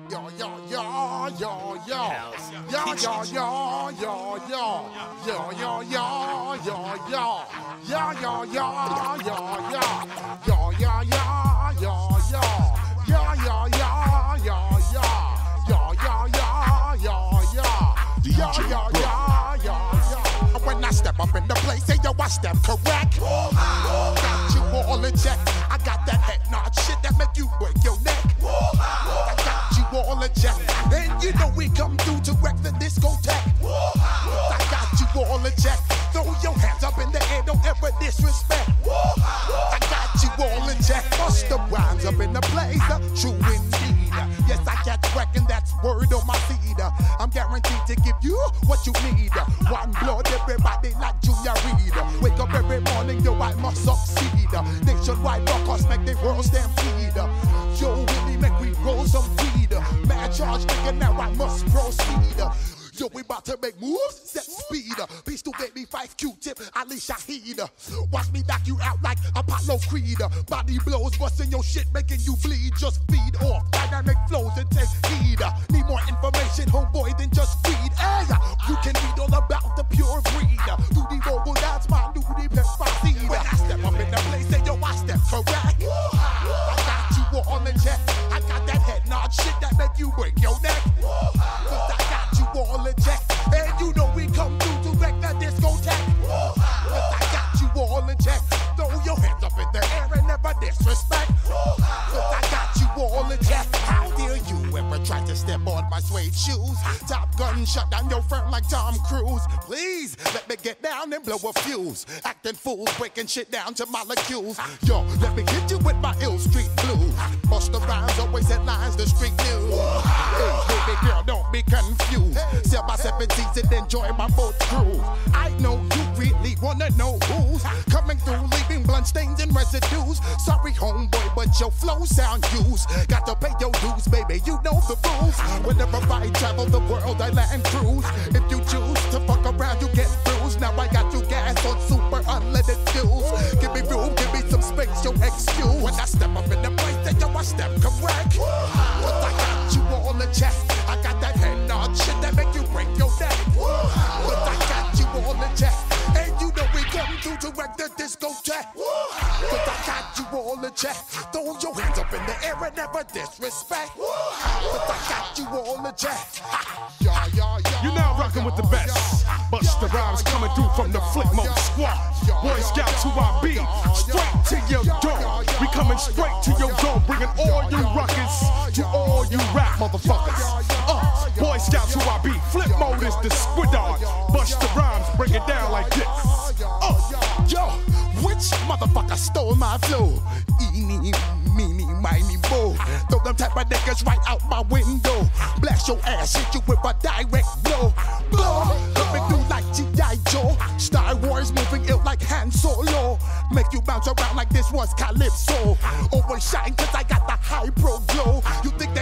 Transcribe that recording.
Yo, yo, yo, yo, yo. Yo, yo, yo, yo, yo. Yo, yo, yo, yo, yo. Yo, yo, yo, yo, yo. Yo, yo, yo, yo, yo. Yo, yo, yo, yo, yo. Yo, yo, yo, yo, yo. Yo, yo, yo, yo, yo. When I step up in the place, say yo, I step correct. Got you all in check. I got that head nod shit that make you break your neck. I got you all in check. And you know we come through to wreck the discotheque. I got you all in check. Throw your hands up in the air, don't ever disrespect. I got you all in check. Bust the rhymes up in the place, true indeed. Yes, I catch wreck and that's word on my feed. I'm guaranteed to give you what you need. One blood, everybody like Junior Reed. Wake up every morning, yo, I must succeed. Nationwide rockers make the world stampede. Yo, really make we roll some weed. Mad charge, nigga, now I must proceed. Yo, we about to make moves, set speed. Peace to baby, Fife, Q-Tip, Ali Shaheed. Watch me knock you out like Apollo Creed. Body blows, busting your shit, making you bleed. Just feed off dynamic flows and take heed. Need more information, homeboy, than just read. Hey, you can read all about the pure breed. Do the vocal dance, man, do the pepper seed. When I step up in the place, say yo, I step correct. I got you all in check. I got that head nod shit that make you break your neck. Cause I got you all in check. And you know we come through to wreck the discotheque. Cause I got you all in check. Throw your hands up in the air and never disrespect. Cause I got you all in check. How dare you ever try to step on my suede shoes? Top Gun shut down your firm like Tom Cruise. Please, let me get down and blow a fuse. Acting fools, breaking shit down to molecules. Yo, let me hit you with my ill street blues. Bust the rhymes, always headlines, the street news. Hey, baby girl, don't be confused. Sell my 17s and enjoy my boat cruise. I know you really wanna know who's coming through, leaving blunt stains and residues. Sorry, homeboy, but your flow sound used. Got to pay your dues, baby, you know the rules. Whenever I travel the world, I land cruise. If you choose to fuck around, you get bruised. Now I got you gas on super unleaded fuels. Give me room, give me some space, your excuse. When I step up in the place, then yo, I step correct. But I got you all in check. I got that head nod shit that make you break your neck. But I got you all in check. And you know we come through to wreck the discotheque. But I got you all in check. Throw your hands up in the air and never disrespect. But I got you all in check. You're now rocking with the best. Bust the rhymes coming through from the Flick Mode Squad. Boy Scouts who I be. Straight to your door. We coming straight to your door, bringing all you rockers to all you rap motherfuckers. Boy Scouts who I be. Flip Mode is the squidard. Bust the rhymes, bring it down like this. Yo, which motherfucker stole my flow? Eeny, meeny, miny, mo. Throw them type of niggas right out my window. Blast your ass, hit you with a direct blow. Blow, coming through like G.I. Joe. Star Wars moving ill like Han Solo. Make you bounce around like this was Calypso. Always shine cause I got the high pro glow. You think